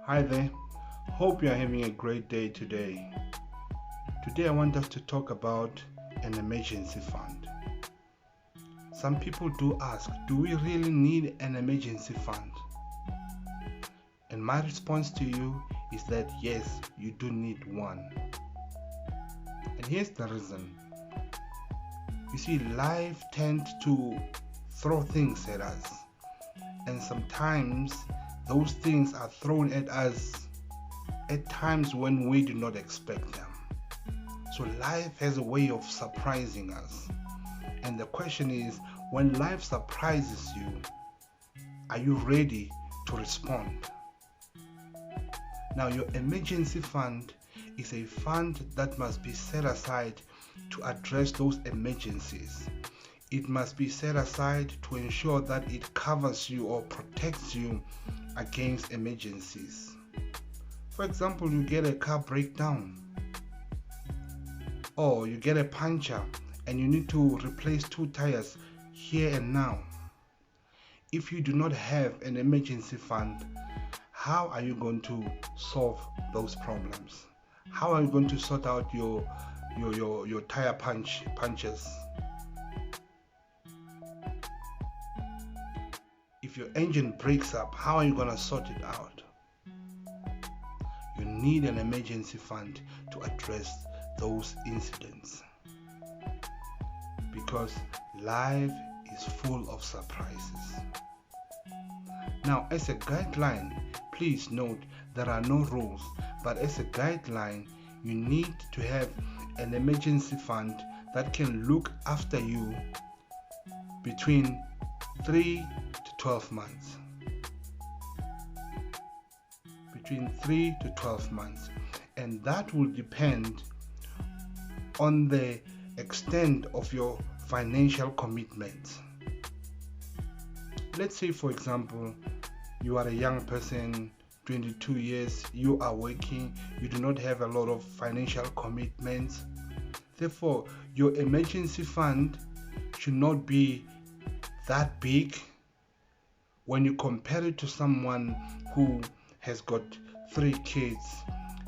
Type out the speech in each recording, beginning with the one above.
Hi there, hope you are having a great day today. Today I want us to talk about an emergency fund. Some people do ask, do we really need an emergency fund? And my response to you is that yes, you do need one. And here's the reason. You see, life tends to throw things at us, and sometimes those things are thrown at us at times when we do not expect them. So life has a way of surprising us. And the question is, when life surprises you, are you ready to respond? Now, your emergency fund is a fund that must be set aside to address those emergencies. It must be set aside to ensure that it covers you or protects you against emergencies. For example, you get a car breakdown, or you get a puncture and you need to replace 2 tires here and now. If you do not have an emergency fund, how are you going to solve those problems? How are you going to sort out your tire punches? If your engine breaks up, how are you going to sort it out? You need an emergency fund to address those incidents, because life is full of surprises. Now, as a guideline, please note there are no rules, but as a guideline, you need to have an emergency fund that can look after you between 3 to 12 months. Between 3 to 12 months. And that will depend on the extent of your financial commitment. Let's say, for example, you are a young person, 22 years, you are working, you do not have a lot of financial commitments. Therefore, your emergency fund should not be that big when you compare it to someone who has got 3 kids,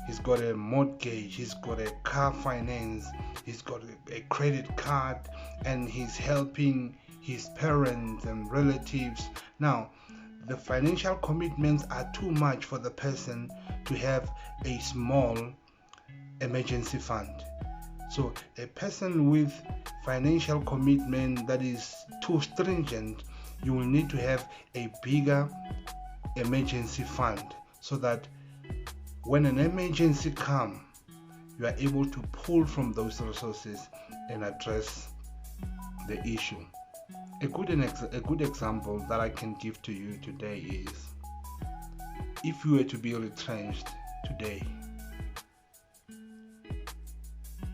he's got a mortgage, he's got a car finance, he's got a credit card, and he's helping his parents and relatives. Now, the financial commitments are too much for the person to have a small emergency fund. So a person with financial commitment that is too stringent, you will need to have a bigger emergency fund, so that when an emergency comes, you are able to pull from those resources and address the issue. A good example that I can give to you today is, if you were to be retrenched today,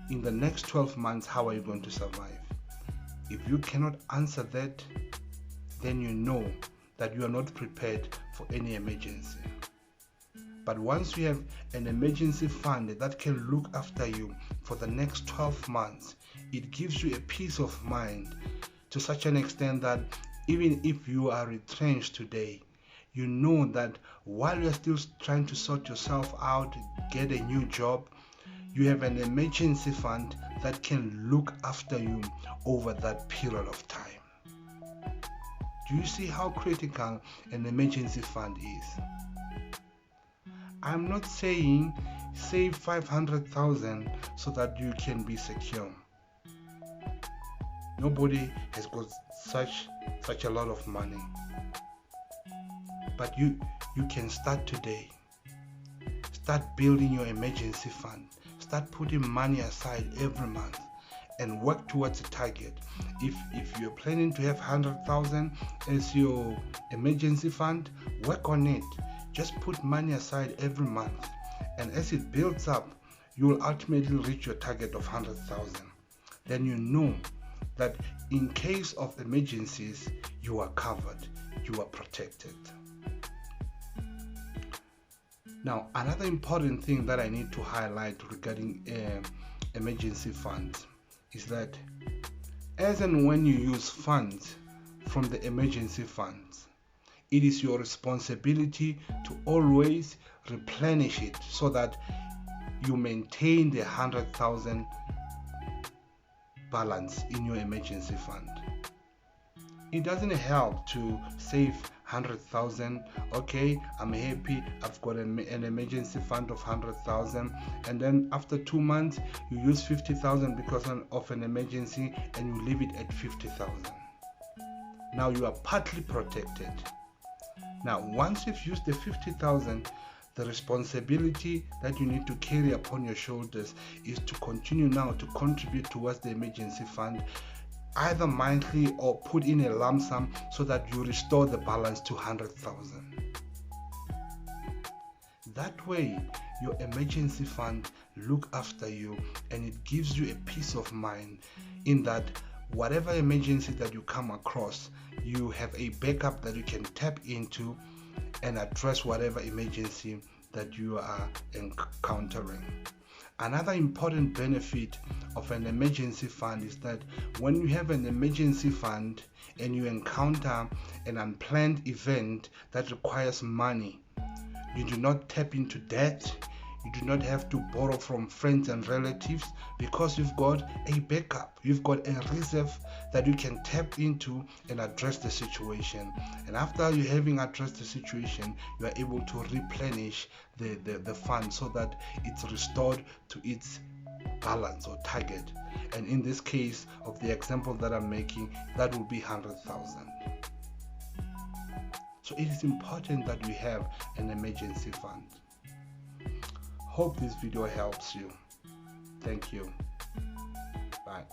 in the next 12 months, how are you going to survive? If you cannot answer that, then you know that you are not prepared for any emergency. But once you have an emergency fund that can look after you for the next 12 months, it gives you a peace of mind to such an extent that even if you are retrenched today, you know that while you are still trying to sort yourself out, get a new job, you have an emergency fund that can look after you over that period of time. Do you see how critical an emergency fund is? I'm not saying save 500,000 so that you can be secure. Nobody has got such a lot of money. But you can start today. Start building your emergency fund. Start putting money aside every month and work towards a target. If you're planning to have 100,000 as your emergency fund, work on it. Just put money aside every month, and as it builds up, you will ultimately reach your target of 100,000. Then you know that in case of emergencies, you are covered, you are protected. Now, another important thing that I need to highlight regarding emergency funds is that as and when you use funds from the emergency funds, it is your responsibility to always replenish it so that you maintain the 100,000 balance in your emergency fund. It doesn't help to save 100,000. Okay, I'm happy, I've got an emergency fund of 100,000, and then after 2 months you use 50,000 because of an emergency and you leave it at 50,000. Now you are partly protected. Now once you've used the 50,000, the responsibility that you need to carry upon your shoulders is to continue now to contribute towards the emergency fund, either monthly or put in a lump sum so that you restore the balance to 100,000. That way your emergency fund look after you, and it gives you a peace of mind in that whatever emergency that you come across, you have a backup that you can tap into and address whatever emergency that you are encountering. Another important benefit of an emergency fund is that when you have an emergency fund and you encounter an unplanned event that requires money, you do not tap into debt. You do not have to borrow from friends and relatives because you've got a backup. You've got a reserve that you can tap into and address the situation. And after you having addressed the situation, you are able to replenish the fund so that it's restored to its balance or target. And in this case of the example that I'm making, that will be 100,000. So it is important that we have an emergency fund. Hope this video helps you. Thank you. Bye.